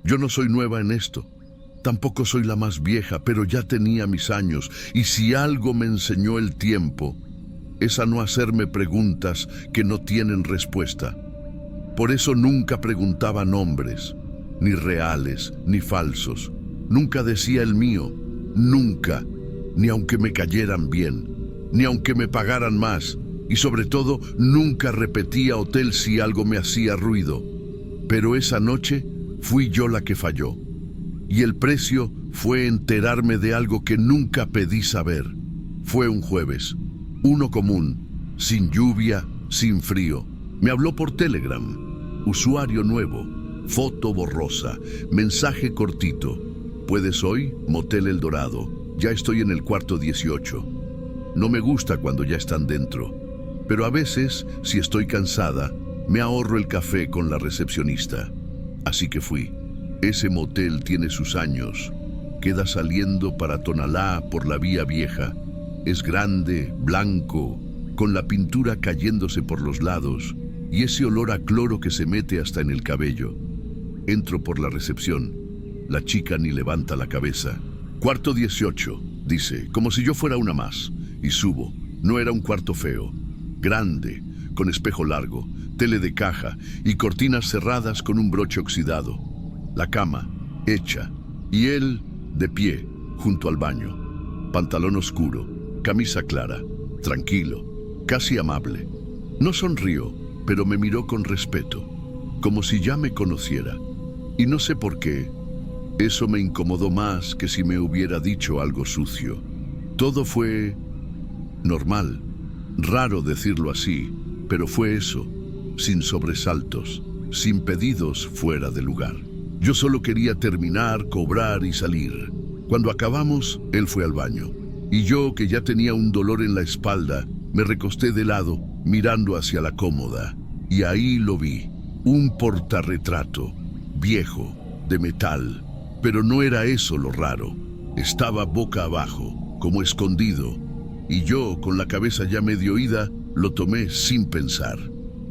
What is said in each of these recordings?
Yo no soy nueva en esto. Tampoco soy la más vieja, pero ya tenía mis años, y si algo me enseñó el tiempo, es a no hacerme preguntas que no tienen respuesta. Por eso nunca preguntaba nombres, ni reales, ni falsos. Nunca decía el mío, nunca, ni aunque me cayeran bien, ni aunque me pagaran más, y sobre todo, nunca repetía hotel si algo me hacía ruido. Pero esa noche fui yo la que falló. Y el precio fue enterarme de algo que nunca pedí saber. Fue un jueves, uno común, sin lluvia, sin frío. Me habló por Telegram, usuario nuevo, foto borrosa, mensaje cortito. ¿Puedes hoy? Motel El Dorado. Ya estoy en el cuarto 18. No me gusta cuando ya están dentro, pero a veces, si estoy cansada, me ahorro el café con la recepcionista. Así que fui. Ese motel tiene sus años. Queda saliendo para Tonalá por la vía vieja. Es grande, blanco, con la pintura cayéndose por los lados y ese olor a cloro que se mete hasta en el cabello. Entro por la recepción. La chica ni levanta la cabeza. Cuarto 18, dice, como si yo fuera una más. Y subo. No era un cuarto feo. Grande, con espejo largo, tele de caja y cortinas cerradas con un broche oxidado. La cama, hecha, y él, de pie, junto al baño. Pantalón oscuro, camisa clara, tranquilo, casi amable. No sonrió, pero me miró con respeto, como si ya me conociera. Y no sé por qué, eso me incomodó más que si me hubiera dicho algo sucio. Todo fue normal, raro decirlo así, pero fue eso, sin sobresaltos, sin pedidos fuera de lugar. Yo solo quería terminar, cobrar y salir. Cuando acabamos, él fue al baño. Y yo, que ya tenía un dolor en la espalda, me recosté de lado, mirando hacia la cómoda. Y ahí lo vi, un portarretrato, viejo, de metal. Pero no era eso lo raro. Estaba boca abajo, como escondido. Y yo, con la cabeza ya medio ida, lo tomé sin pensar.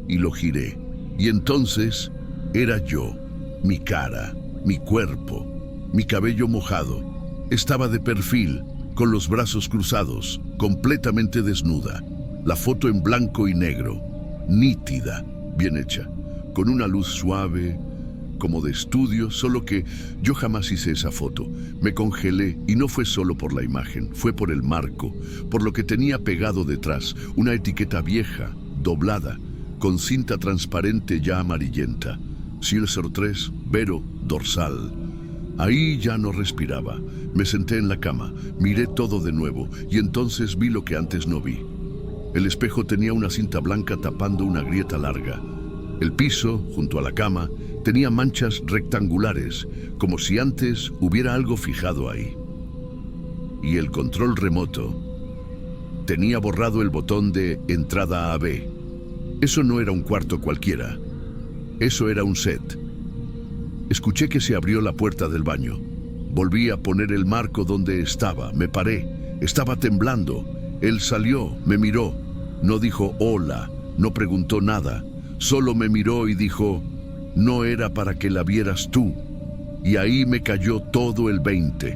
Y lo giré. Y entonces, era yo. Mi cara, mi cuerpo, mi cabello mojado. Estaba de perfil, con los brazos cruzados, completamente desnuda. La foto en blanco y negro, nítida, bien hecha, con una luz suave, como de estudio, solo que yo jamás hice esa foto. Me congelé y no fue solo por la imagen, fue por el marco, por lo que tenía pegado detrás, una etiqueta vieja, doblada, con cinta transparente ya amarillenta. Silser 3, Vero, dorsal. Ahí ya no respiraba. Me senté en la cama, miré todo de nuevo y entonces vi lo que antes no vi. El espejo tenía una cinta blanca tapando una grieta larga. El piso, junto a la cama, tenía manchas rectangulares, como si antes hubiera algo fijado ahí. Y el control remoto tenía borrado el botón de entrada AB. Eso no era un cuarto cualquiera. Eso era un set. Escuché que se abrió la puerta del baño. Volví a poner el marco donde estaba. Me paré. Estaba temblando. Él salió, me miró. No dijo hola, no preguntó nada. Solo me miró y dijo, no era para que la vieras tú. Y ahí me cayó todo el 20.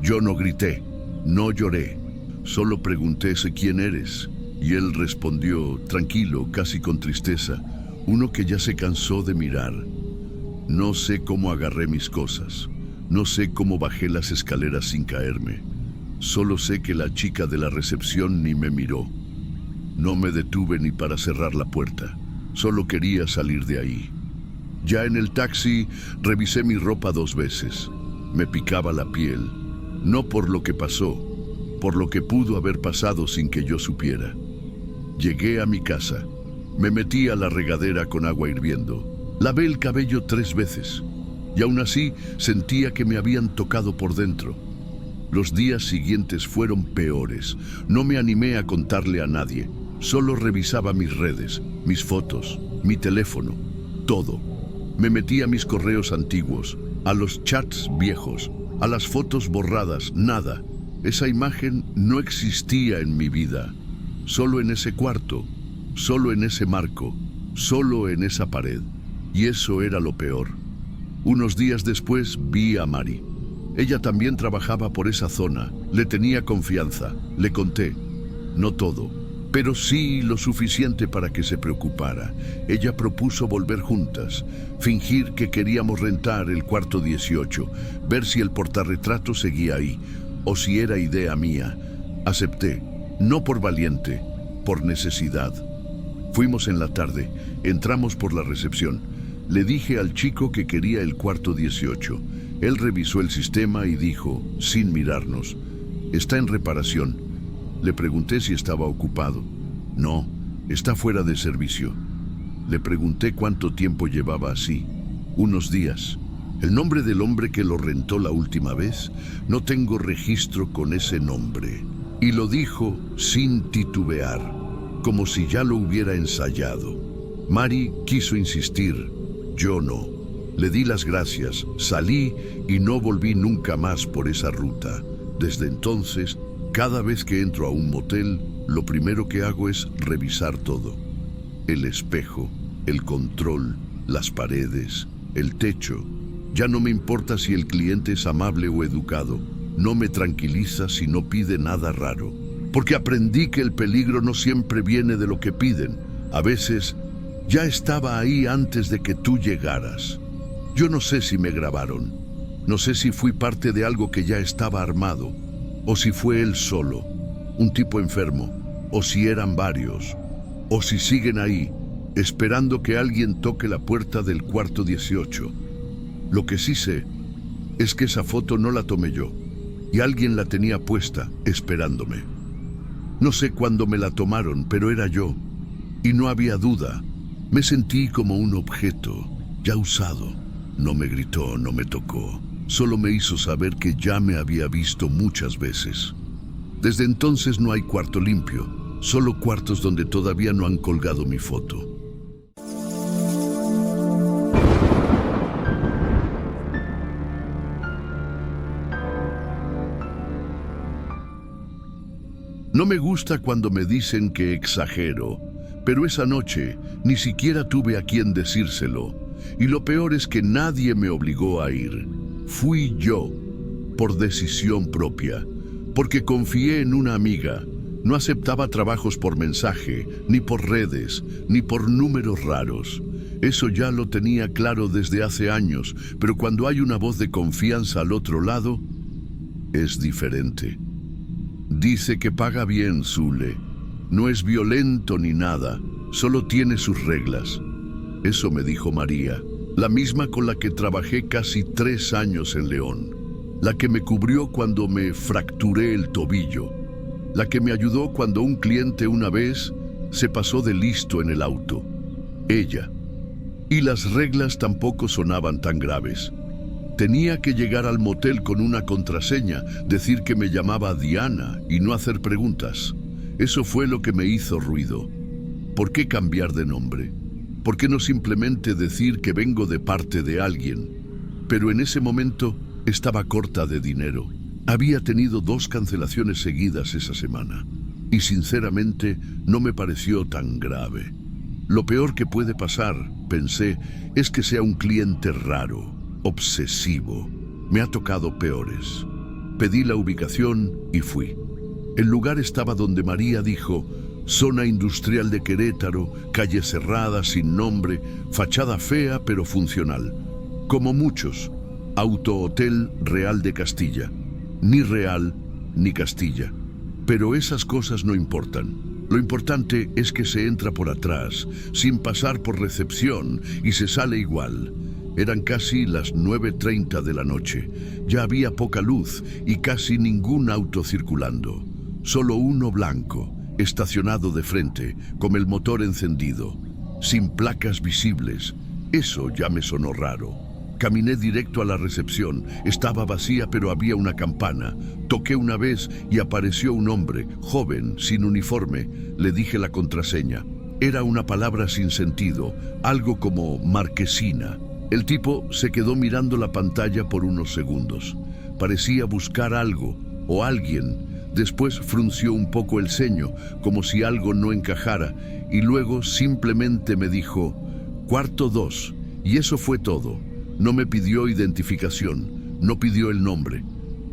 Yo no grité, no lloré. Solo pregunté quién eres. Y él respondió, tranquilo, casi con tristeza. Uno que ya se cansó de mirar. No sé cómo agarré mis cosas. No sé cómo bajé las escaleras sin caerme. Solo sé que la chica de la recepción ni me miró. No me detuve ni para cerrar la puerta. Solo quería salir de ahí. Ya en el taxi revisé mi ropa 2 veces. Me picaba la piel. No por lo que pasó, por lo que pudo haber pasado sin que yo supiera. Llegué a mi casa. Me metí a la regadera con agua hirviendo. Lavé el cabello 3 veces. Y aún así sentía que me habían tocado por dentro. Los días siguientes fueron peores. No me animé a contarle a nadie. Solo revisaba mis redes, mis fotos, mi teléfono, todo. Me metí a mis correos antiguos, a los chats viejos, a las fotos borradas, nada. Esa imagen no existía en mi vida. Solo en ese cuarto, solo en ese marco, solo en esa pared. Y eso era lo peor. Unos días después vi a Mari. Ella también trabajaba por esa zona. Le tenía confianza. Le conté. No todo, pero sí lo suficiente para que se preocupara. Ella propuso volver juntas, fingir que queríamos rentar el cuarto 18, ver si el portarretrato seguía ahí, o si era idea mía. Acepté, no por valiente, por necesidad. Fuimos en la tarde, entramos por la recepción. Le dije al chico que quería el cuarto 18. Él revisó el sistema y dijo, sin mirarnos, «Está en reparación». Le pregunté si estaba ocupado. «No, está fuera de servicio». Le pregunté cuánto tiempo llevaba así. «Unos días». ¿El nombre del hombre que lo rentó la última vez? No tengo registro con ese nombre. Y lo dijo sin titubear, como si ya lo hubiera ensayado. Mari quiso insistir, yo no. Le di las gracias, salí y no volví nunca más por esa ruta. Desde entonces, cada vez que entro a un motel, lo primero que hago es revisar todo. El espejo, el control, las paredes, el techo. Ya no me importa si el cliente es amable o educado. No me tranquiliza si no pide nada raro. Porque aprendí que el peligro no siempre viene de lo que piden. A veces, ya estaba ahí antes de que tú llegaras. Yo no sé si me grabaron. No sé si fui parte de algo que ya estaba armado. O si fue él solo, un tipo enfermo. O si eran varios. O si siguen ahí, esperando que alguien toque la puerta del cuarto 18. Lo que sí sé es que esa foto no la tomé yo. Y alguien la tenía puesta, esperándome. No sé cuándo me la tomaron, pero era yo. Y no había duda. Me sentí como un objeto, ya usado. No me gritó, no me tocó. Solo me hizo saber que ya me había visto muchas veces. Desde entonces no hay cuarto limpio, solo cuartos donde todavía no han colgado mi foto. No me gusta cuando me dicen que exagero, pero esa noche ni siquiera tuve a quien decírselo. Y lo peor es que nadie me obligó a ir. Fui yo, por decisión propia, porque confié en una amiga. No aceptaba trabajos por mensaje, ni por redes, ni por números raros. Eso ya lo tenía claro desde hace años, pero cuando hay una voz de confianza al otro lado, es diferente. Dice que paga bien, Zule. No es violento ni nada, solo tiene sus reglas. Eso me dijo María, la misma con la que trabajé casi 3 años en León. La que me cubrió cuando me fracturé el tobillo. La que me ayudó cuando un cliente una vez se pasó de listo en el auto. Ella. Y las reglas tampoco sonaban tan graves. Tenía que llegar al motel con una contraseña, decir que me llamaba Diana y no hacer preguntas. Eso fue lo que me hizo ruido. ¿Por qué cambiar de nombre? ¿Por qué no simplemente decir que vengo de parte de alguien? Pero en ese momento estaba corta de dinero. Había tenido 2 cancelaciones seguidas esa semana. Y sinceramente no me pareció tan grave. Lo peor que puede pasar, pensé, es que sea un cliente raro. Obsesivo. Me ha tocado peores. Pedí la ubicación y fui. El lugar estaba donde María dijo, zona industrial de Querétaro, calle cerrada, sin nombre, fachada fea pero funcional. Como muchos, Autohotel Real de Castilla. Ni Real ni Castilla. Pero esas cosas no importan. Lo importante es que se entra por atrás, sin pasar por recepción, y se sale igual. Eran casi las 9:30 de la noche. Ya había poca luz y casi ningún auto circulando. Solo uno blanco, estacionado de frente, con el motor encendido, sin placas visibles. Eso ya me sonó raro. Caminé directo a la recepción. Estaba vacía, pero había una campana. Toqué una vez y apareció un hombre, joven, sin uniforme. Le dije la contraseña. Era una palabra sin sentido, algo como marquesina. El tipo se quedó mirando la pantalla por unos segundos. Parecía buscar algo o alguien. Después frunció un poco el ceño, como si algo no encajara, y luego simplemente me dijo, cuarto 2, y eso fue todo. No me pidió identificación, no pidió el nombre,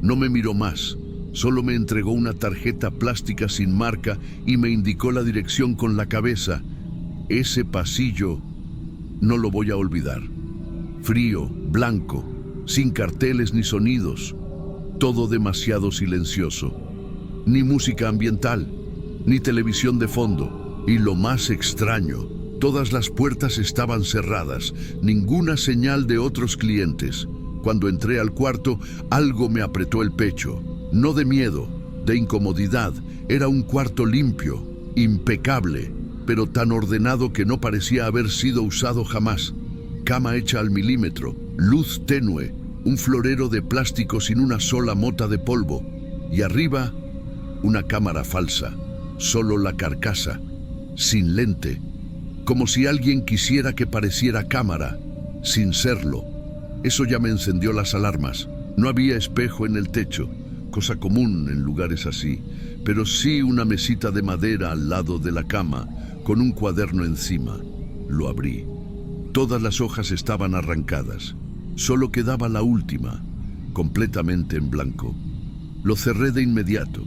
no me miró más. Solo me entregó una tarjeta plástica sin marca y me indicó la dirección con la cabeza. Ese pasillo no lo voy a olvidar. Frío, blanco, sin carteles ni sonidos. Todo demasiado silencioso. Ni música ambiental, ni televisión de fondo. Y lo más extraño, todas las puertas estaban cerradas, ninguna señal de otros clientes. Cuando entré al cuarto, algo me apretó el pecho. No de miedo, de incomodidad. Era un cuarto limpio, impecable, pero tan ordenado que no parecía haber sido usado jamás. Cama hecha al milímetro, luz tenue, un florero de plástico sin una sola mota de polvo. Y arriba, una cámara falsa, solo la carcasa, sin lente, como si alguien quisiera que pareciera cámara, sin serlo. Eso ya me encendió las alarmas. No había espejo en el techo, cosa común en lugares así, pero sí una mesita de madera al lado de la cama, con un cuaderno encima. Lo abrí. Todas las hojas estaban arrancadas. Solo quedaba la última, completamente en blanco. Lo cerré de inmediato.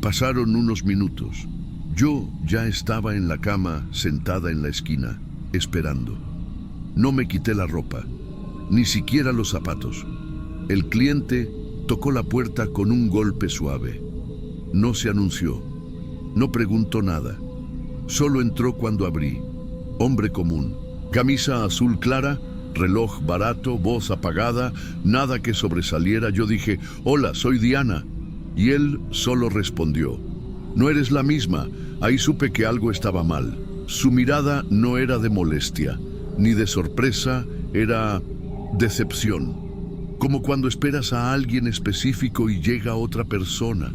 Pasaron unos minutos. Yo ya estaba en la cama, sentada en la esquina, esperando. No me quité la ropa, ni siquiera los zapatos. El cliente tocó la puerta con un golpe suave. No se anunció. No preguntó nada. Solo entró cuando abrí. Hombre común. Camisa azul clara, reloj barato, voz apagada, nada que sobresaliera. Yo dije, hola, soy Diana. Y él solo respondió, no eres la misma. Ahí supe que algo estaba mal. Su mirada no era de molestia, ni de sorpresa, era decepción. Como cuando esperas a alguien específico y llega otra persona.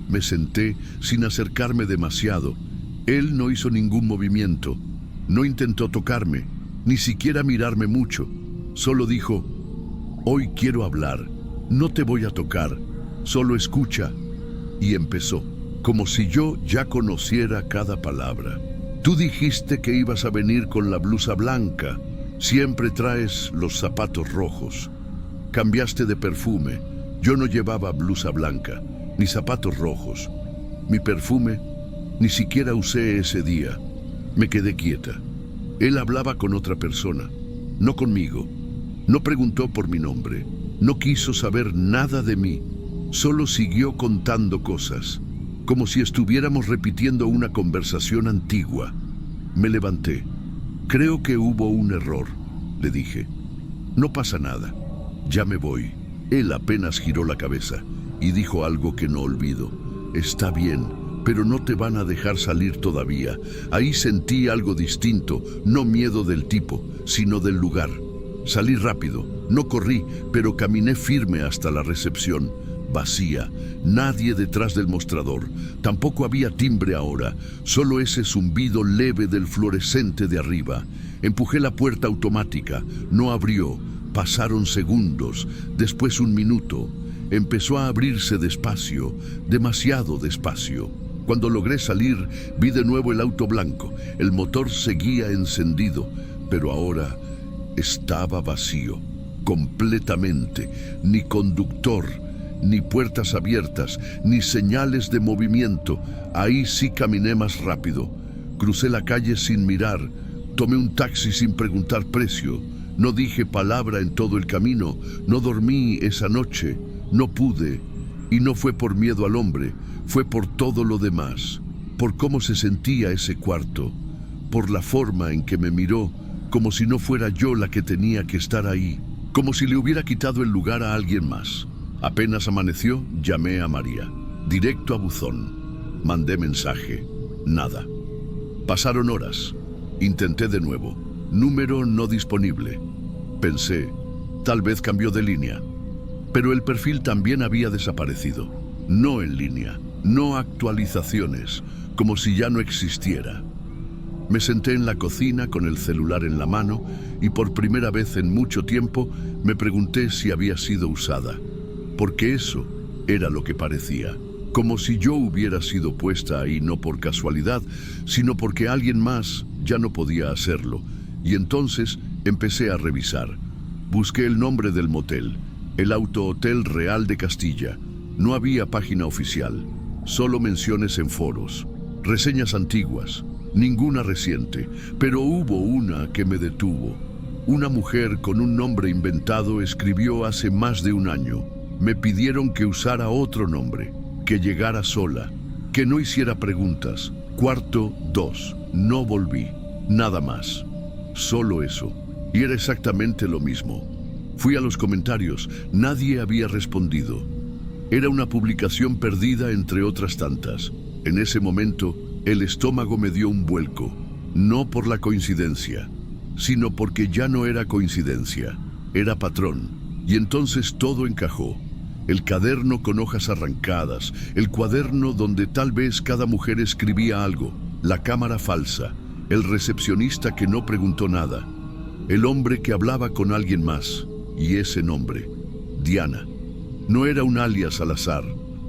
Me senté sin acercarme demasiado. Él no hizo ningún movimiento. No intentó tocarme, ni siquiera mirarme mucho. Solo dijo, hoy quiero hablar. No te voy a tocar, solo escucha. Y empezó, como si yo ya conociera cada palabra. Tú dijiste que ibas a venir con la blusa blanca. Siempre traes los zapatos rojos. Cambiaste de perfume. Yo no llevaba blusa blanca, ni zapatos rojos. Mi perfume ni siquiera usé ese día. Me quedé quieta. Él hablaba con otra persona, no conmigo. No preguntó por mi nombre. No quiso saber nada de mí. Solo siguió contando cosas, como si estuviéramos repitiendo una conversación antigua. Me levanté. Creo que hubo un error, le dije. No pasa nada. Ya me voy. Él apenas giró la cabeza y dijo algo que no olvido. Está bien, pero no te van a dejar salir todavía. Ahí sentí algo distinto, no miedo del tipo, sino del lugar. Salí rápido, no corrí, pero caminé firme hasta la recepción. Vacía, nadie detrás del mostrador. Tampoco había timbre ahora, solo ese zumbido leve del fluorescente de arriba. Empujé la puerta automática, no abrió. Pasaron segundos, después un minuto. Empezó a abrirse despacio, demasiado despacio. Cuando logré salir, vi de nuevo el auto blanco. El motor seguía encendido, pero ahora estaba vacío, completamente. Ni conductor, ni puertas abiertas, ni señales de movimiento. Ahí sí caminé más rápido. Crucé la calle sin mirar. Tomé un taxi sin preguntar precio. No dije palabra en todo el camino. No dormí esa noche. No pude. Y no fue por miedo al hombre. Fue por todo lo demás. Por cómo se sentía ese cuarto. Por la forma en que me miró, como si no fuera yo la que tenía que estar ahí. Como si le hubiera quitado el lugar a alguien más. Apenas amaneció, llamé a María. Directo a buzón. Mandé mensaje. Nada. Pasaron horas. Intenté de nuevo. Número no disponible. Pensé, tal vez cambió de línea. Pero el perfil también había desaparecido. No en línea, no actualizaciones, como si ya no existiera. Me senté en la cocina con el celular en la mano y por primera vez en mucho tiempo me pregunté si había sido usada. Porque eso era lo que parecía. Como si yo hubiera sido puesta ahí no por casualidad, sino porque alguien más ya no podía hacerlo. Y entonces empecé a revisar. Busqué el nombre del motel, el Auto Hotel Real de Castilla. No había página oficial, solo menciones en foros, reseñas antiguas, ninguna reciente, pero hubo una que me detuvo. Una mujer con un nombre inventado escribió hace más de un año. Me pidieron que usara otro nombre, que llegara sola, que no hiciera preguntas. Cuarto 2. No volví. Nada más. Solo eso. Y era exactamente lo mismo. Fui a los comentarios. Nadie había respondido. Era una publicación perdida entre otras tantas. En ese momento, el estómago me dio un vuelco. No por la coincidencia, sino porque ya no era coincidencia. Era patrón. Y entonces todo encajó. El caderno con hojas arrancadas, el cuaderno donde tal vez cada mujer escribía algo, la cámara falsa, el recepcionista que no preguntó nada, el hombre que hablaba con alguien más, y ese nombre, Diana. No era un alias al azar,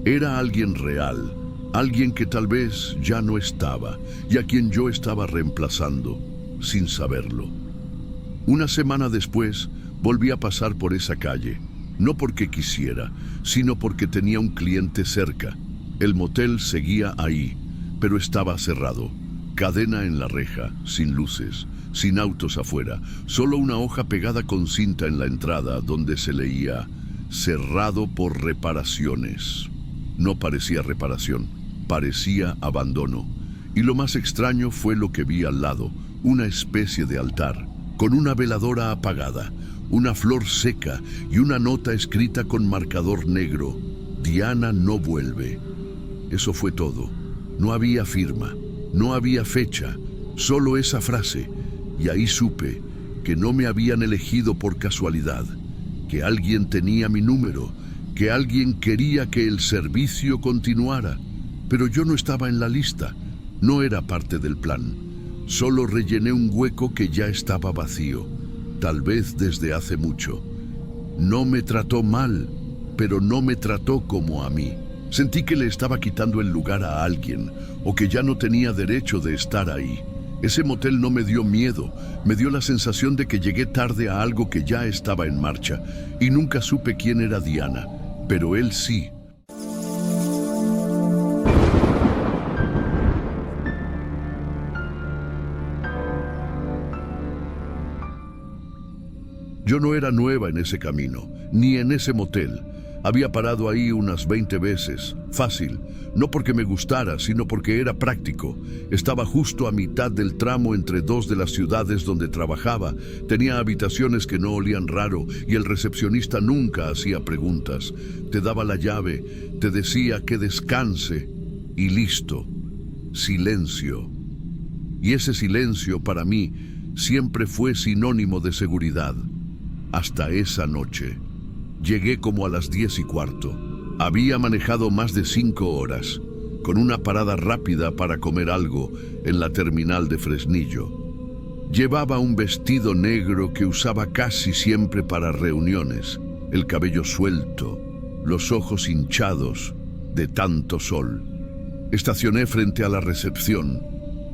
era alguien real, alguien que tal vez ya no estaba, y a quien yo estaba reemplazando, sin saberlo. Una semana después, volví a pasar por esa calle. No porque quisiera, sino porque tenía un cliente cerca. El motel seguía ahí, pero estaba cerrado. Cadena en la reja, sin luces, sin autos afuera, solo una hoja pegada con cinta en la entrada donde se leía «Cerrado por reparaciones». No parecía reparación, parecía abandono. Y lo más extraño fue lo que vi al lado, una especie de altar, con una veladora apagada, una flor seca y una nota escrita con marcador negro. Diana no vuelve. Eso fue todo. No había firma, no había fecha, solo esa frase. Y ahí supe que no me habían elegido por casualidad, que alguien tenía mi número, que alguien quería que el servicio continuara. Pero yo no estaba en la lista, no era parte del plan. Solo rellené un hueco que ya estaba vacío. Tal vez desde hace mucho. No me trató mal, pero no me trató como a mí. Sentí que le estaba quitando el lugar a alguien, o que ya no tenía derecho de estar ahí. Ese motel no me dio miedo, me dio la sensación de que llegué tarde a algo que ya estaba en marcha, y nunca supe quién era Diana, pero él sí. Yo no era nueva en ese camino, ni en ese motel. Había parado ahí unas 20 veces, fácil, no porque me gustara, sino porque era práctico. Estaba justo a mitad del tramo entre dos de las ciudades donde trabajaba, tenía habitaciones que no olían raro y el recepcionista nunca hacía preguntas. Te daba la llave, te decía que descanse y listo. Silencio. Y ese silencio para mí siempre fue sinónimo de seguridad. Hasta esa noche. Llegué como a las 10:15. Había manejado más de 5 horas, con una parada rápida para comer algo en la terminal de Fresnillo. Llevaba un vestido negro que usaba casi siempre para reuniones, el cabello suelto, los ojos hinchados de tanto sol. Estacioné frente a la recepción,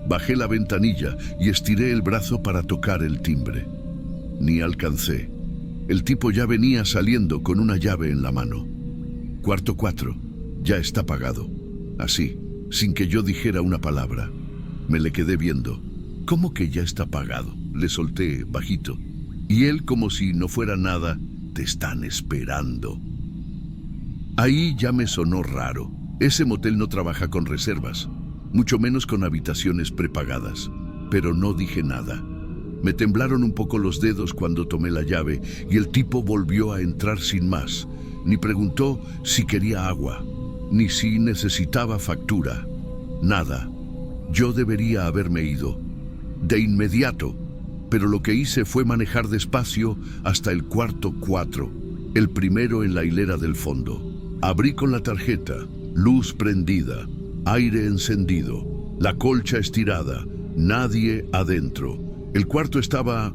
bajé la ventanilla y estiré el brazo para tocar el timbre. Ni alcancé. El tipo ya venía saliendo con una llave en la mano. Cuarto 4, ya está pagado. Así, sin que yo dijera una palabra. Me le quedé viendo. ¿Cómo que ya está pagado? Le solté bajito. Y él, como si no fuera nada, te están esperando. Ahí ya me sonó raro. Ese motel no trabaja con reservas, mucho menos con habitaciones prepagadas. Pero no dije nada. Me temblaron un poco los dedos cuando tomé la llave y el tipo volvió a entrar sin más. Ni preguntó si quería agua, ni si necesitaba factura. Nada. Yo debería haberme ido. De inmediato. Pero lo que hice fue manejar despacio hasta el cuarto 4, el primero en la hilera del fondo. Abrí con la tarjeta, luz prendida, aire encendido, la colcha estirada, nadie adentro. El cuarto estaba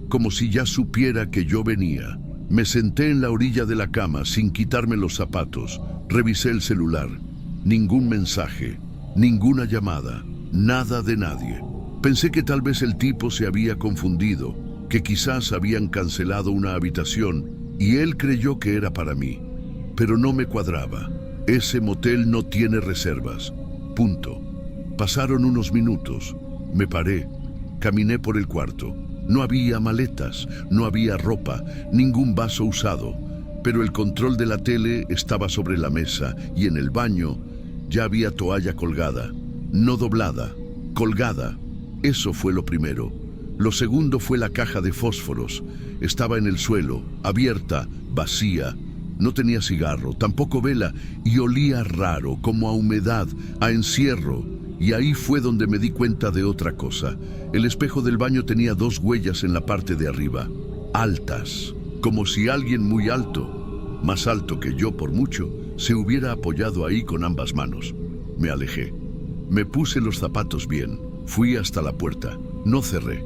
como si ya supiera que yo venía. Me senté en la orilla de la cama sin quitarme los zapatos. Revisé el celular. Ningún mensaje, ninguna llamada, nada de nadie. Pensé que tal vez el tipo se había confundido, que quizás habían cancelado una habitación y él creyó que era para mí. Pero no me cuadraba. Ese motel no tiene reservas. Punto. Pasaron unos minutos. Me paré. Caminé por el cuarto. No había maletas, no había ropa, ningún vaso usado. Pero el control de la tele estaba sobre la mesa y en el baño ya había toalla colgada. No doblada, colgada. Eso fue lo primero. Lo segundo fue la caja de fósforos. Estaba en el suelo, abierta, vacía. No tenía cigarro, tampoco vela, y olía raro, como a humedad, a encierro. Y ahí fue donde me di cuenta de otra cosa. El espejo del baño tenía 2 huellas en la parte de arriba, altas, como si alguien muy alto, más alto que yo por mucho, se hubiera apoyado ahí con ambas manos. Me alejé. Me puse los zapatos bien. Fui hasta la puerta. No cerré.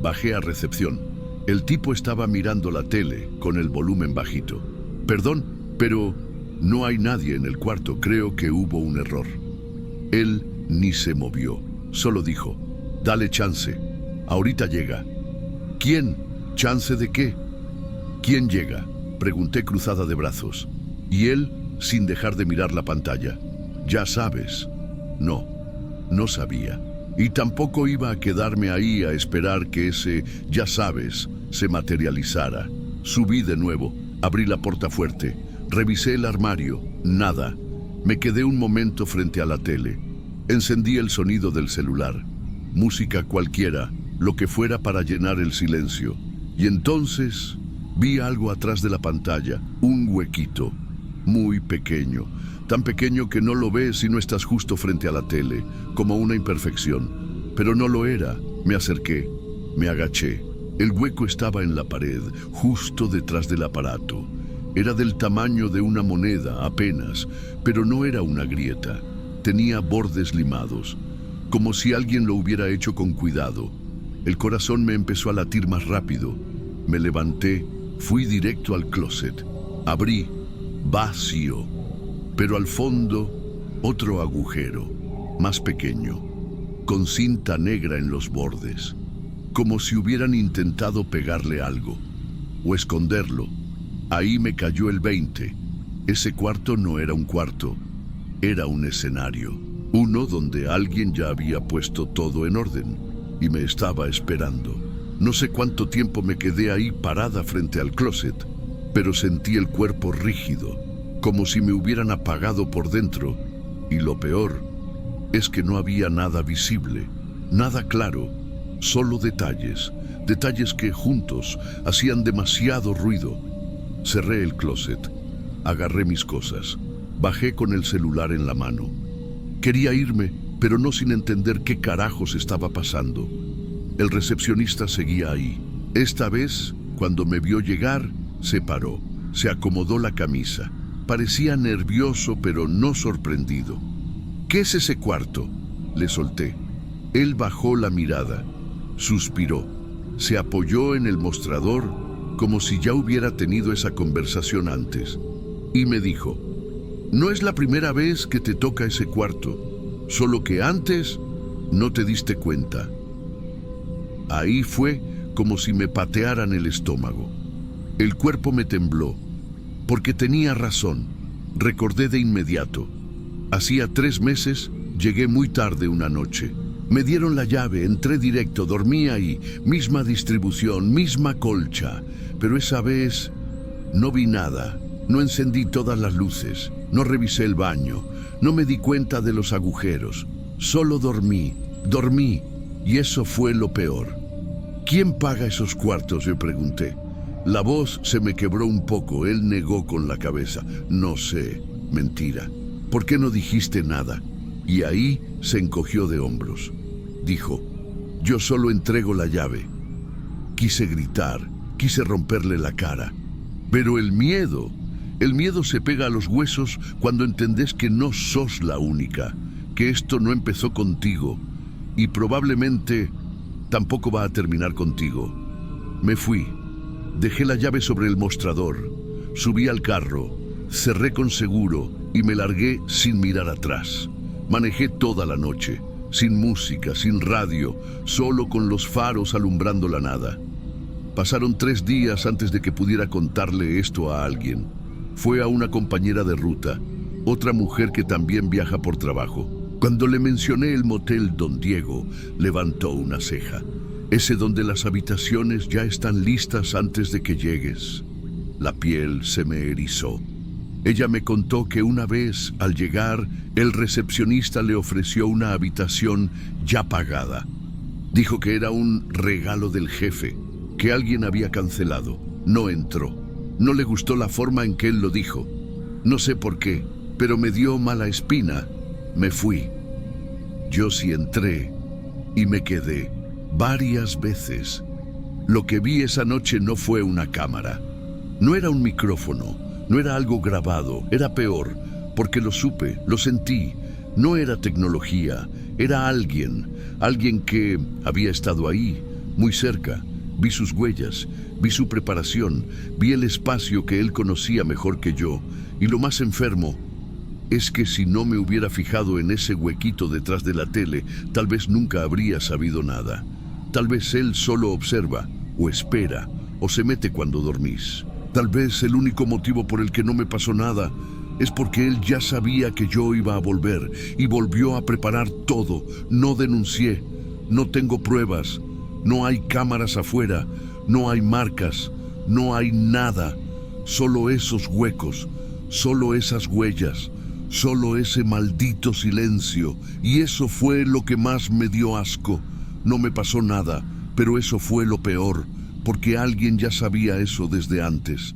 Bajé a recepción. El tipo estaba mirando la tele con el volumen bajito. Perdón, pero no hay nadie en el cuarto. Creo que hubo un error. Él ni se movió. Solo dijo, dale chance. Ahorita llega. ¿Quién? ¿Chance de qué? ¿Quién llega? Pregunté cruzada de brazos. Y él, sin dejar de mirar la pantalla. Ya sabes. No, no sabía. Y tampoco iba a quedarme ahí a esperar que ese ya sabes se materializara. Subí de nuevo, abrí la puerta fuerte, revisé el armario, nada. Me quedé un momento frente a la tele. Encendí el sonido del celular, música cualquiera, lo que fuera para llenar el silencio. Y entonces vi algo atrás de la pantalla, un huequito, muy pequeño. Tan pequeño que no lo ves si no estás justo frente a la tele, como una imperfección. Pero no lo era. Me acerqué, me agaché. El hueco estaba en la pared, justo detrás del aparato. Era del tamaño de una moneda, apenas, pero no era una grieta. Tenía bordes limados, como si alguien lo hubiera hecho con cuidado. El corazón me empezó a latir más rápido. Me levanté, fui directo al closet. Abrí, vacío. Pero al fondo, otro agujero, más pequeño, con cinta negra en los bordes, como si hubieran intentado pegarle algo, o esconderlo. Ahí me cayó el 20. Ese cuarto no era un cuarto, era un escenario. Uno donde alguien ya había puesto todo en orden, y me estaba esperando. No sé cuánto tiempo me quedé ahí parada frente al closet, pero sentí el cuerpo rígido, como si me hubieran apagado por dentro, y lo peor es que no había nada visible, nada claro, solo detalles, detalles que juntos hacían demasiado ruido. Cerré el closet, agarré mis cosas, bajé con el celular en la mano. Quería irme, pero no sin entender qué carajos estaba pasando. El recepcionista seguía ahí. Esta vez, cuando me vio llegar, se paró, se acomodó la camisa. Parecía nervioso, pero no sorprendido. ¿Qué es ese cuarto?, le solté. Él bajó la mirada, suspiró, se apoyó en el mostrador como si ya hubiera tenido esa conversación antes, y me dijo, no es la primera vez que te toca ese cuarto, solo que antes no te diste cuenta. Ahí fue como si me patearan el estómago. El cuerpo me tembló. Porque tenía razón, recordé de inmediato. Hacía 3 meses, llegué muy tarde una noche. Me dieron la llave, entré directo, dormí ahí, misma distribución, misma colcha. Pero esa vez no vi nada, no encendí todas las luces, no revisé el baño, no me di cuenta de los agujeros. Solo dormí, y eso fue lo peor. ¿Quién paga esos cuartos?, le pregunté. La voz se me quebró un poco, él negó con la cabeza. No sé, mentira. ¿Por qué no dijiste nada? Y ahí se encogió de hombros. Dijo, yo solo entrego la llave. Quise gritar, quise romperle la cara. Pero el miedo se pega a los huesos cuando entendés que no sos la única, que esto no empezó contigo y probablemente tampoco va a terminar contigo. Me fui. Dejé la llave sobre el mostrador, subí al carro, cerré con seguro y me largué sin mirar atrás. Manejé toda la noche, sin música, sin radio, solo con los faros alumbrando la nada. Pasaron 3 días antes de que pudiera contarle esto a alguien. Fue a una compañera de ruta, otra mujer que también viaja por trabajo. Cuando le mencioné el motel Don Diego, levantó una ceja. Ese donde las habitaciones ya están listas antes de que llegues. La piel se me erizó. Ella me contó que una vez, al llegar, el recepcionista le ofreció una habitación ya pagada. Dijo que era un regalo del jefe, que alguien había cancelado. No entró. No le gustó la forma en que él lo dijo. No sé por qué, pero me dio mala espina. Me fui. Yo sí entré y me quedé varias veces. Lo que vi esa noche no fue una cámara. No era un micrófono, no era algo grabado, era peor, porque lo supe, lo sentí. No era tecnología, era alguien que había estado ahí, muy cerca. Vi sus huellas, vi su preparación, vi el espacio que él conocía mejor que yo. Y lo más enfermo es que si no me hubiera fijado en ese huequito detrás de la tele, tal vez nunca habría sabido nada. Tal vez él solo observa, o espera, o se mete cuando dormís. Tal vez el único motivo por el que no me pasó nada es porque él ya sabía que yo iba a volver y volvió a preparar todo. No denuncié, no tengo pruebas, no hay cámaras afuera, no hay marcas, no hay nada. Solo esos huecos, solo esas huellas, solo ese maldito silencio. Y eso fue lo que más me dio asco. No me pasó nada, pero eso fue lo peor, porque alguien ya sabía eso desde antes.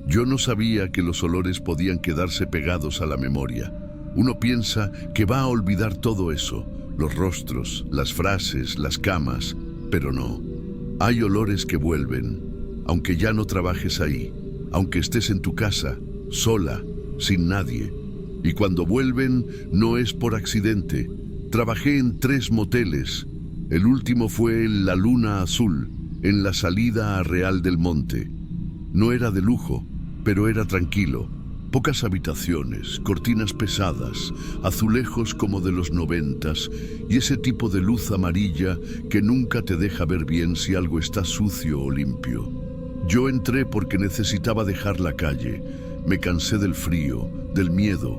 Yo no sabía que los olores podían quedarse pegados a la memoria. Uno piensa que va a olvidar todo eso, los rostros, las frases, las camas, pero no. Hay olores que vuelven, aunque ya no trabajes ahí, aunque estés en tu casa, sola, sin nadie. Y cuando vuelven, no es por accidente. Trabajé en 3 moteles. El último fue La Luna Azul, en la salida a Real del Monte. No era de lujo, pero era tranquilo. Pocas habitaciones, cortinas pesadas, azulejos como de los 90s y ese tipo de luz amarilla que nunca te deja ver bien si algo está sucio o limpio. Yo entré porque necesitaba dejar la calle. Me cansé del frío, del miedo.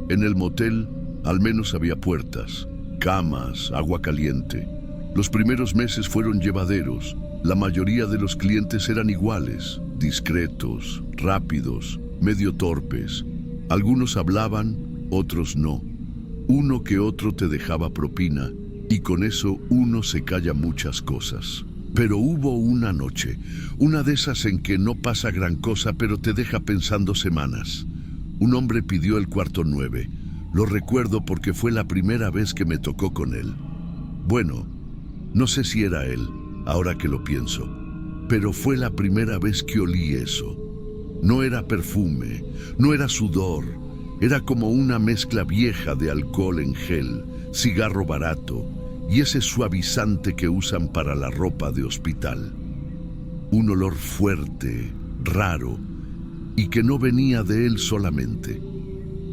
En el motel al menos había puertas, camas, agua caliente. Los primeros meses fueron llevaderos. La mayoría de los clientes eran iguales, discretos, rápidos, medio torpes. Algunos hablaban, otros no. Uno que otro te dejaba propina y con eso uno se calla muchas cosas. Pero hubo una noche, una de esas en que no pasa gran cosa pero te deja pensando semanas. Un hombre pidió el cuarto 9. Lo recuerdo porque fue la primera vez que me tocó con él. Bueno, no sé si era él, ahora que lo pienso, pero fue la primera vez que olí eso. No era perfume, no era sudor, era como una mezcla vieja de alcohol en gel, cigarro barato y ese suavizante que usan para la ropa de hospital. Un olor fuerte, raro, y que no venía de él solamente.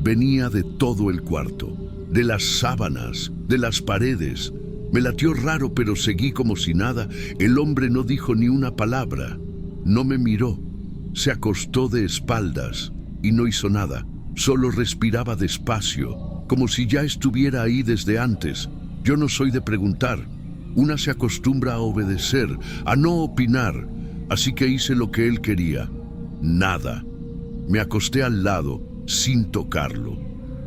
Venía de todo el cuarto, de las sábanas, de las paredes. Me latió raro, pero seguí como si nada. El hombre no dijo ni una palabra, no me miró. Se acostó de espaldas y no hizo nada. Solo respiraba despacio, como si ya estuviera ahí desde antes. Yo no soy de preguntar. Una se acostumbra a obedecer, a no opinar. Así que hice lo que él quería. Nada. Me acosté al lado, sin tocarlo,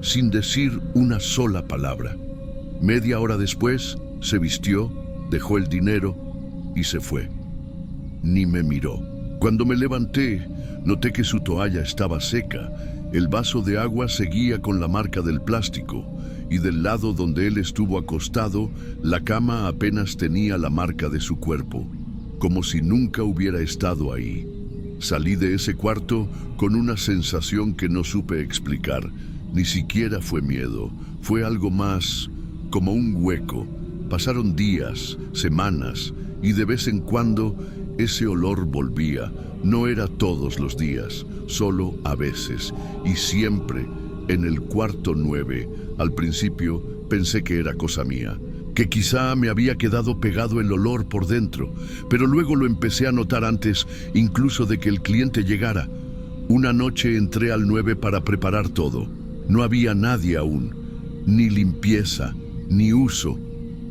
sin decir una sola palabra. Media hora después, se vistió, dejó el dinero y se fue. Ni me miró. Cuando me levanté, noté que su toalla estaba seca. El vaso de agua seguía con la marca del plástico y del lado donde él estuvo acostado, la cama apenas tenía la marca de su cuerpo, como si nunca hubiera estado ahí. Salí de ese cuarto con una sensación que no supe explicar. Ni siquiera fue miedo, fue algo más, como un hueco. Pasaron días, semanas, y de vez en cuando Ese olor volvía, no era todos los días, solo a veces, y siempre en el cuarto 9. Al principio pensé que era cosa mía, que quizá me había quedado pegado el olor por dentro, pero luego lo empecé a notar antes incluso de que el cliente llegara. Una noche entré al 9 para preparar todo. No había nadie aún, ni limpieza, ni uso,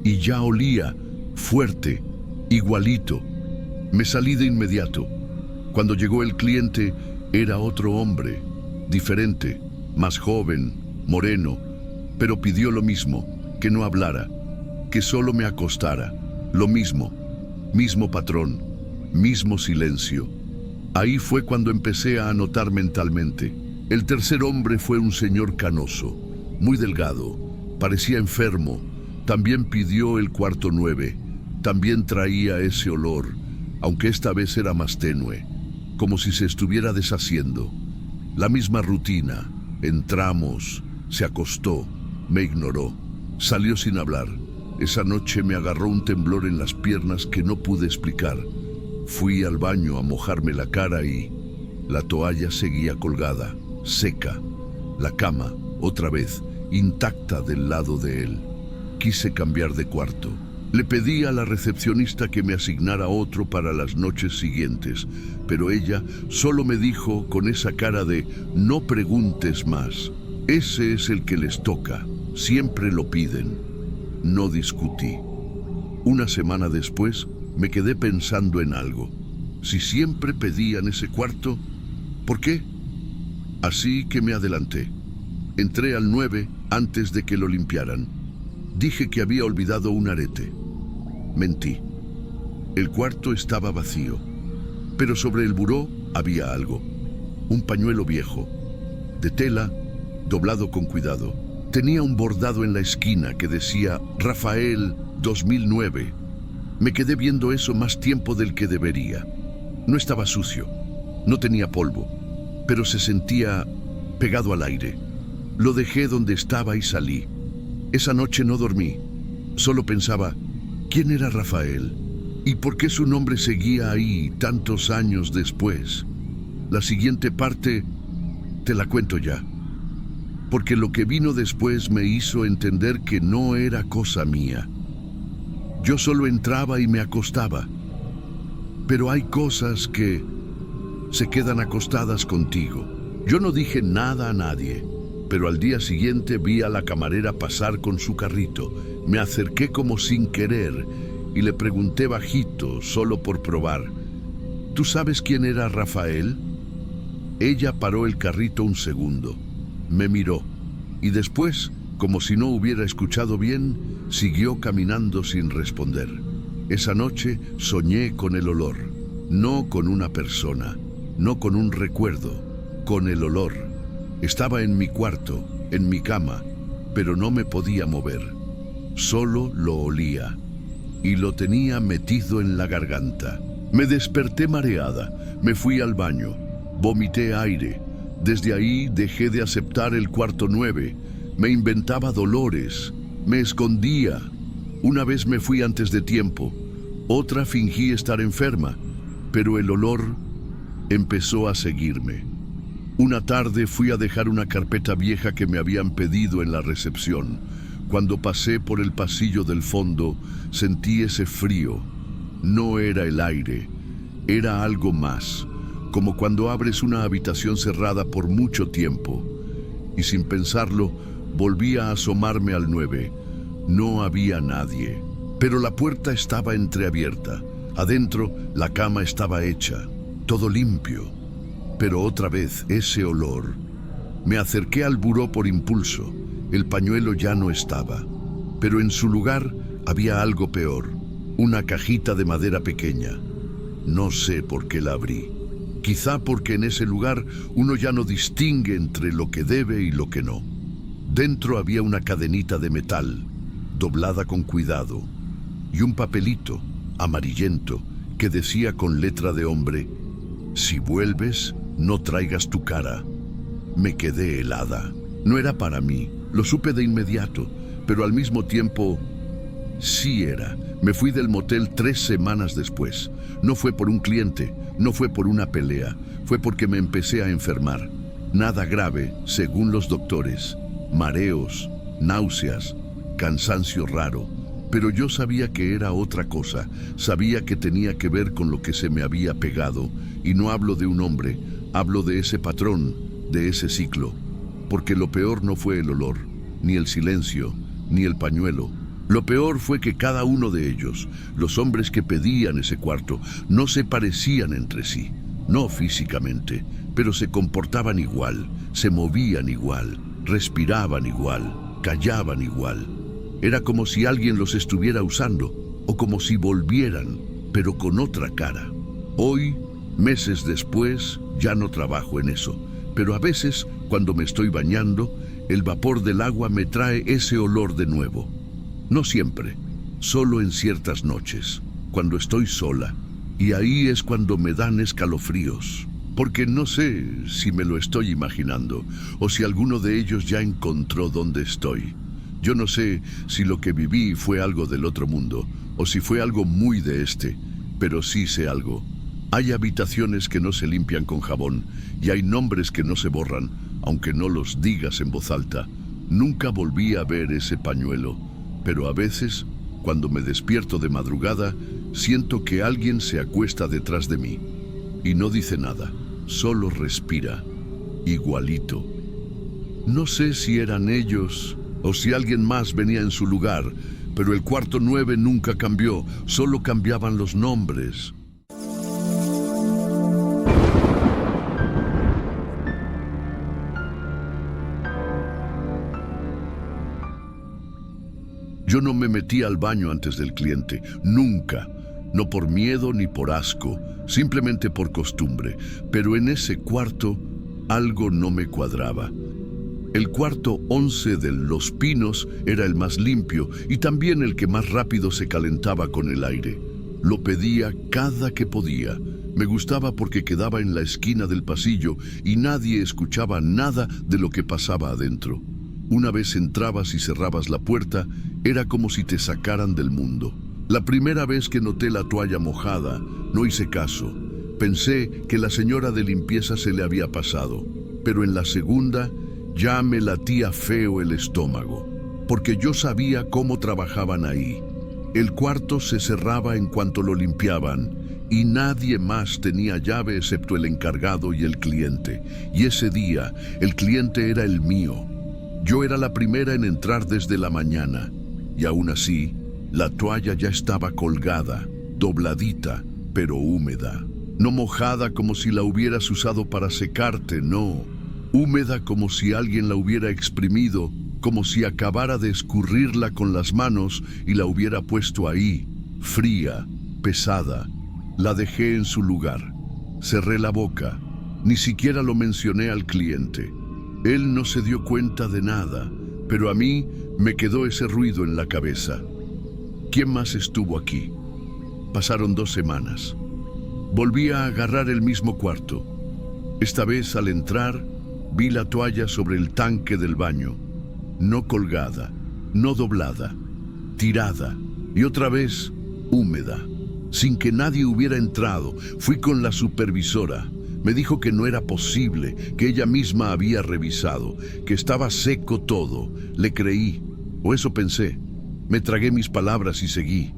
y ya olía fuerte, igualito. Me salí de inmediato. Cuando llegó el cliente, era otro hombre, diferente, más joven, moreno, pero pidió lo mismo, que no hablara, que solo me acostara. Lo mismo patrón, mismo silencio. Ahí fue cuando empecé a anotar mentalmente. El tercer hombre fue un señor canoso, muy delgado, parecía enfermo. También pidió el cuarto 9, también traía ese olor, aunque esta vez era más tenue, como si se estuviera deshaciendo. La misma rutina. Entramos, se acostó, me ignoró, salió sin hablar. Esa noche me agarró un temblor en las piernas que no pude explicar. Fui al baño a mojarme la cara y la toalla seguía colgada, seca. La cama, otra vez, intacta del lado de él. Quise cambiar de cuarto. Le pedí a la recepcionista que me asignara otro para las noches siguientes, pero ella solo me dijo con esa cara de no preguntes más. Ese es el que les toca, siempre lo piden. No discutí. Una semana después me quedé pensando en algo. Si siempre pedían ese cuarto, ¿por qué? Así que me adelanté. Entré al 9 antes de que lo limpiaran. Dije que había olvidado un arete. Mentí. El cuarto estaba vacío, pero sobre el buró había algo. Un pañuelo viejo, de tela, doblado con cuidado. Tenía un bordado en la esquina que decía Rafael 2009. Me quedé viendo eso más tiempo del que debería. No estaba sucio, no tenía polvo, pero se sentía pegado al aire. Lo dejé donde estaba y salí. Esa noche no dormí. Solo pensaba, ¿quién era Rafael? ¿Y por qué su nombre seguía ahí tantos años después? La siguiente parte te la cuento ya. Porque lo que vino después me hizo entender que no era cosa mía. Yo solo entraba y me acostaba. Pero hay cosas que se quedan acostadas contigo. Yo no dije nada a nadie, pero al día siguiente vi a la camarera pasar con su carrito. Me acerqué como sin querer y le pregunté bajito, solo por probar, ¿tú sabes quién era Rafael? Ella paró el carrito un segundo, me miró y después, como si no hubiera escuchado bien, siguió caminando sin responder. Esa noche soñé con el olor, no con una persona, no con un recuerdo, con el olor. Estaba en mi cuarto, en mi cama, pero no me podía mover. Solo lo olía y lo tenía metido en la garganta. Me desperté mareada, me fui al baño, vomité aire. Desde ahí dejé de aceptar el cuarto 9. Me inventaba dolores, me escondía. Una vez me fui antes de tiempo, otra fingí estar enferma, pero el olor empezó a seguirme. Una tarde fui a dejar una carpeta vieja que me habían pedido en la recepción. Cuando pasé por el pasillo del fondo, sentí ese frío. No era el aire, era algo más, como cuando abres una habitación cerrada por mucho tiempo. Y sin pensarlo, volví a asomarme al 9. No había nadie, pero la puerta estaba entreabierta. Adentro, la cama estaba hecha, todo limpio. Pero otra vez, ese olor. Me acerqué al buró por impulso. El pañuelo ya no estaba, pero en su lugar había algo peor, una cajita de madera pequeña. No sé por qué la abrí. Quizá porque en ese lugar uno ya no distingue entre lo que debe y lo que no. Dentro había una cadenita de metal, doblada con cuidado, y un papelito amarillento que decía con letra de hombre: si vuelves, no traigas tu cara. Me quedé helada. No era para mí. Lo supe de inmediato, pero al mismo tiempo Sí era. Me fui del motel 3 semanas después. No fue por un cliente, no fue por una pelea, fue porque me empecé a enfermar. Nada grave, según los doctores. Mareos, náuseas, cansancio raro. Pero yo sabía que era otra cosa, sabía que tenía que ver con lo que se me había pegado. Y no hablo de un hombre, hablo de ese patrón, de ese ciclo. Porque lo peor no fue el olor, ni el silencio, ni el pañuelo. Lo peor fue que cada uno de ellos, los hombres que pedían ese cuarto, no se parecían entre sí. No físicamente, pero se comportaban igual, se movían igual, respiraban igual, callaban igual. Era como si alguien los estuviera usando, o como si volvieran, pero con otra cara. Hoy, meses después, ya no trabajo en eso, pero a veces, cuando me estoy bañando, el vapor del agua me trae ese olor de nuevo. No siempre, solo en ciertas noches, cuando estoy sola, y ahí es cuando me dan escalofríos. Porque no sé si me lo estoy imaginando, o si alguno de ellos ya encontró dónde estoy. Yo no sé si lo que viví fue algo del otro mundo, o si fue algo muy de este, pero sí sé algo. Hay habitaciones que no se limpian con jabón, y hay nombres que no se borran, aunque no los digas en voz alta. Nunca volví a ver ese pañuelo, pero a veces, cuando me despierto de madrugada, siento que alguien se acuesta detrás de mí, y no dice nada, solo respira, igualito. No sé si eran ellos o si alguien más venía en su lugar, pero el cuarto 9 nunca cambió, solo cambiaban los nombres. Yo no me metí al baño antes del cliente, nunca. No por miedo ni por asco, simplemente por costumbre. Pero en ese cuarto, algo no me cuadraba. El cuarto 11 de Los Pinos era el más limpio y también el que más rápido se calentaba con el aire. Lo pedía cada que podía. Me gustaba porque quedaba en la esquina del pasillo y nadie escuchaba nada de lo que pasaba adentro. Una vez entrabas y cerrabas la puerta, era como si te sacaran del mundo. La primera vez que noté la toalla mojada, no hice caso. Pensé que la señora de limpieza se le había pasado. Pero en la segunda, ya me latía feo el estómago, porque yo sabía cómo trabajaban ahí. El cuarto se cerraba en cuanto lo limpiaban, y nadie más tenía llave excepto el encargado y el cliente. Y ese día, el cliente era el mío. Yo era la primera en entrar desde la mañana, y aún así, la toalla ya estaba colgada, dobladita, pero húmeda. No mojada como si la hubieras usado para secarte, no. Húmeda como si alguien la hubiera exprimido, como si acabara de escurrirla con las manos y la hubiera puesto ahí, fría, pesada. La dejé en su lugar. Cerré la boca. Ni siquiera lo mencioné al cliente. Él no se dio cuenta de nada, pero a mí me quedó ese ruido en la cabeza. ¿Quién más estuvo aquí? Pasaron 2 semanas. Volví a agarrar el mismo cuarto. Esta vez, al entrar, vi la toalla sobre el tanque del baño. No colgada, no doblada, tirada, y otra vez húmeda. Sin que nadie hubiera entrado, fui con la supervisora. Me dijo que no era posible, que ella misma había revisado, que estaba seco todo. Le creí, o eso pensé. Me tragué mis palabras y seguí.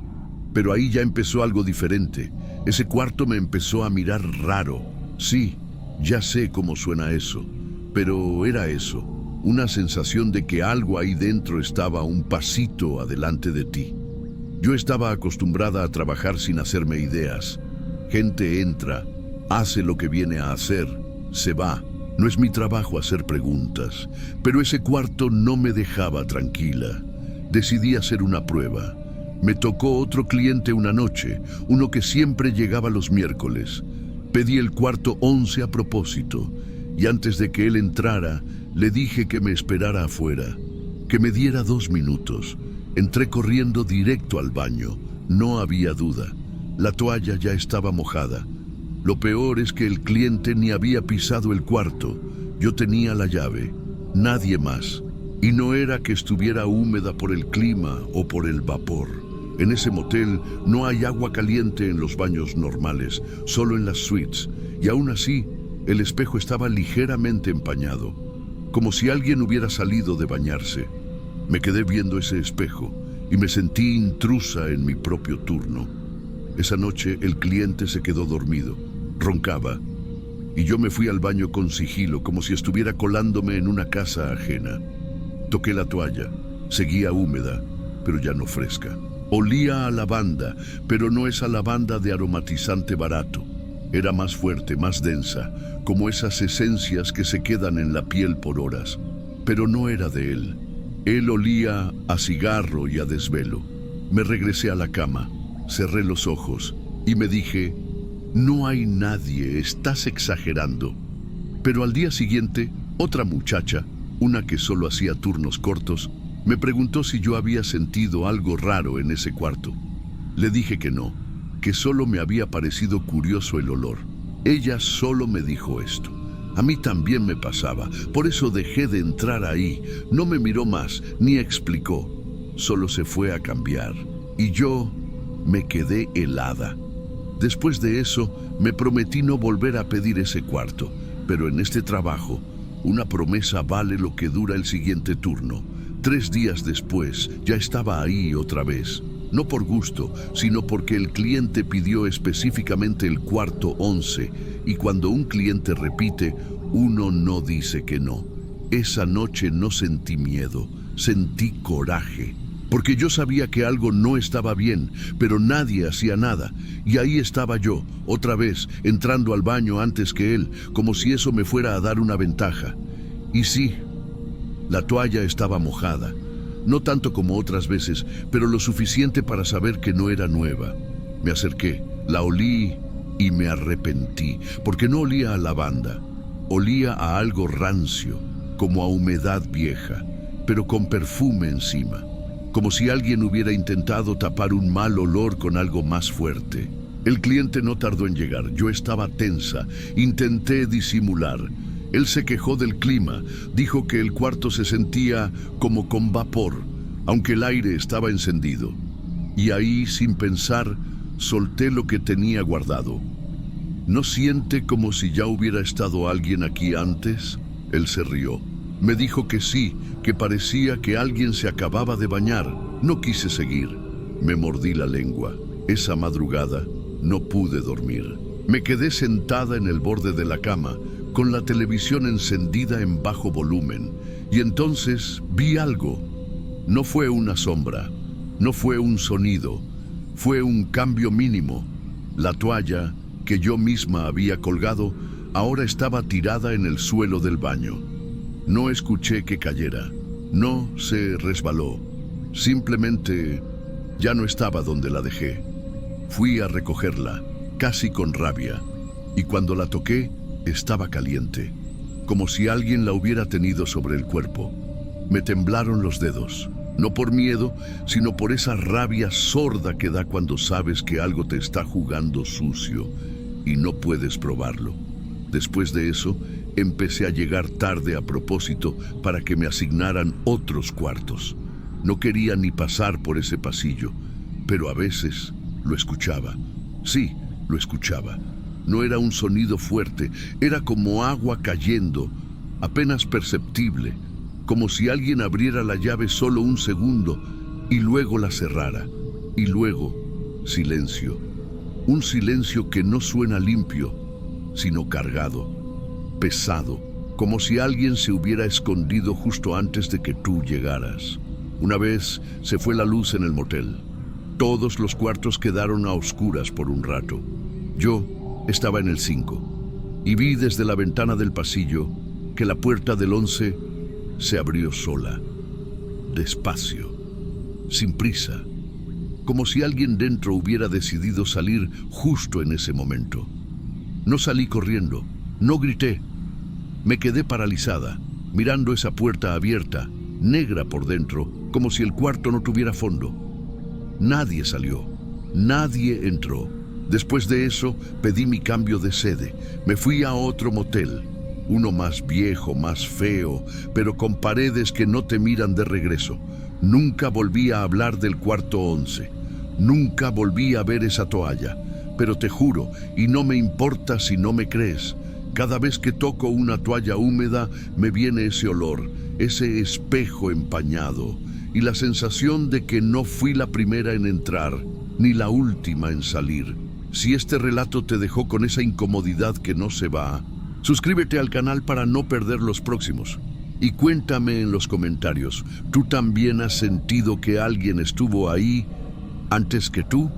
Pero ahí ya empezó algo diferente. Ese cuarto me empezó a mirar raro. Sí, ya sé cómo suena eso, pero era eso, una sensación de que algo ahí dentro estaba un pasito adelante de ti. Yo estaba acostumbrada a trabajar sin hacerme ideas. Gente entra, hace lo que viene a hacer, se va. No es mi trabajo hacer preguntas, pero ese cuarto no me dejaba tranquila. Decidí hacer una prueba. Me tocó otro cliente una noche, uno que siempre llegaba los miércoles. Pedí el cuarto 11 a propósito, y antes de que él entrara, le dije que me esperara afuera, que me diera 2 minutos. Entré corriendo directo al baño, no había duda. La toalla ya estaba mojada. Lo peor es que el cliente ni había pisado el cuarto. Yo tenía la llave, nadie más. Y no era que estuviera húmeda por el clima o por el vapor. En ese motel no hay agua caliente en los baños normales, solo en las suites, y aún así, el espejo estaba ligeramente empañado, como si alguien hubiera salido de bañarse. Me quedé viendo ese espejo y me sentí intrusa en mi propio turno. Esa noche el cliente se quedó dormido, roncaba, y yo me fui al baño con sigilo, como si estuviera colándome en una casa ajena. Toqué la toalla, seguía húmeda, pero ya no fresca. Olía a lavanda, pero no esa lavanda de aromatizante barato. Era más fuerte, más densa, como esas esencias que se quedan en la piel por horas. Pero no era de él. Él olía a cigarro y a desvelo. Me regresé a la cama, cerré los ojos y me dije, no hay nadie, estás exagerando. Pero al día siguiente, otra muchacha, una que solo hacía turnos cortos, me preguntó si yo había sentido algo raro en ese cuarto. Le dije que no, que solo me había parecido curioso el olor. Ella solo me dijo esto. A mí también me pasaba, por eso dejé de entrar ahí. No me miró más, ni explicó. Solo se fue a cambiar. Y yo me quedé helada. Después de eso, me prometí no volver a pedir ese cuarto. Pero en este trabajo, una promesa vale lo que dura el siguiente turno. 3 días después, ya estaba ahí otra vez. No por gusto, sino porque el cliente pidió específicamente el cuarto 11, y cuando un cliente repite, uno no dice que no. Esa noche no sentí miedo, sentí coraje, porque yo sabía que algo no estaba bien, pero nadie hacía nada, y ahí estaba yo, otra vez, entrando al baño antes que él, como si eso me fuera a dar una ventaja. Y sí, la toalla estaba mojada. No tanto como otras veces, pero lo suficiente para saber que no era nueva. Me acerqué, la olí y me arrepentí, porque no olía a lavanda. Olía a algo rancio, como a humedad vieja, pero con perfume encima, como si alguien hubiera intentado tapar un mal olor con algo más fuerte. El cliente no tardó en llegar. Yo estaba tensa, intenté disimular. Él se quejó del clima, dijo que el cuarto se sentía como con vapor, aunque el aire estaba encendido. Y ahí, sin pensar, solté lo que tenía guardado. ¿No siente como si ya hubiera estado alguien aquí antes? Él se rió. Me dijo que sí, que parecía que alguien se acababa de bañar. No quise seguir. Me mordí la lengua. Esa madrugada no pude dormir. Me quedé sentada en el borde de la cama, con la televisión encendida en bajo volumen, y entonces vi algo. No fue una sombra, no fue un sonido, fue un cambio mínimo. La toalla que yo misma había colgado ahora estaba tirada en el suelo del baño. No escuché que cayera, no se resbaló, simplemente ya no estaba donde la dejé. Fui a recogerla, casi con rabia, y cuando la toqué, estaba caliente, como si alguien la hubiera tenido sobre el cuerpo. Me temblaron los dedos, no por miedo, sino por esa rabia sorda que da cuando sabes que algo te está jugando sucio y no puedes probarlo. Después de eso, empecé a llegar tarde a propósito para que me asignaran otros cuartos. No quería ni pasar por ese pasillo, pero a veces lo escuchaba. Sí, lo escuchaba. No era un sonido fuerte, era como agua cayendo, apenas perceptible, como si alguien abriera la llave solo un segundo y luego la cerrara. Y luego, silencio. Un silencio que no suena limpio, sino cargado, pesado, como si alguien se hubiera escondido justo antes de que tú llegaras. Una vez se fue la luz en el motel. Todos los cuartos quedaron a oscuras por un rato. Yo estaba en el 5 y vi desde la ventana del pasillo que la puerta del 11 se abrió sola, despacio, sin prisa, como si alguien dentro hubiera decidido salir justo en ese momento. No salí corriendo, no grité. Me quedé paralizada, mirando esa puerta abierta, negra por dentro, como si el cuarto no tuviera fondo. Nadie salió, nadie entró. Después de eso, pedí mi cambio de sede. Me fui a otro motel, uno más viejo, más feo, pero con paredes que no te miran de regreso. Nunca volví a hablar del cuarto 11. Nunca volví a ver esa toalla, pero te juro, y no me importa si no me crees, cada vez que toco una toalla húmeda me viene ese olor, ese espejo empañado y la sensación de que no fui la primera en entrar, ni la última en salir. Si este relato te dejó con esa incomodidad que no se va, suscríbete al canal para no perder los próximos. Y cuéntame en los comentarios, ¿tú también has sentido que alguien estuvo ahí antes que tú?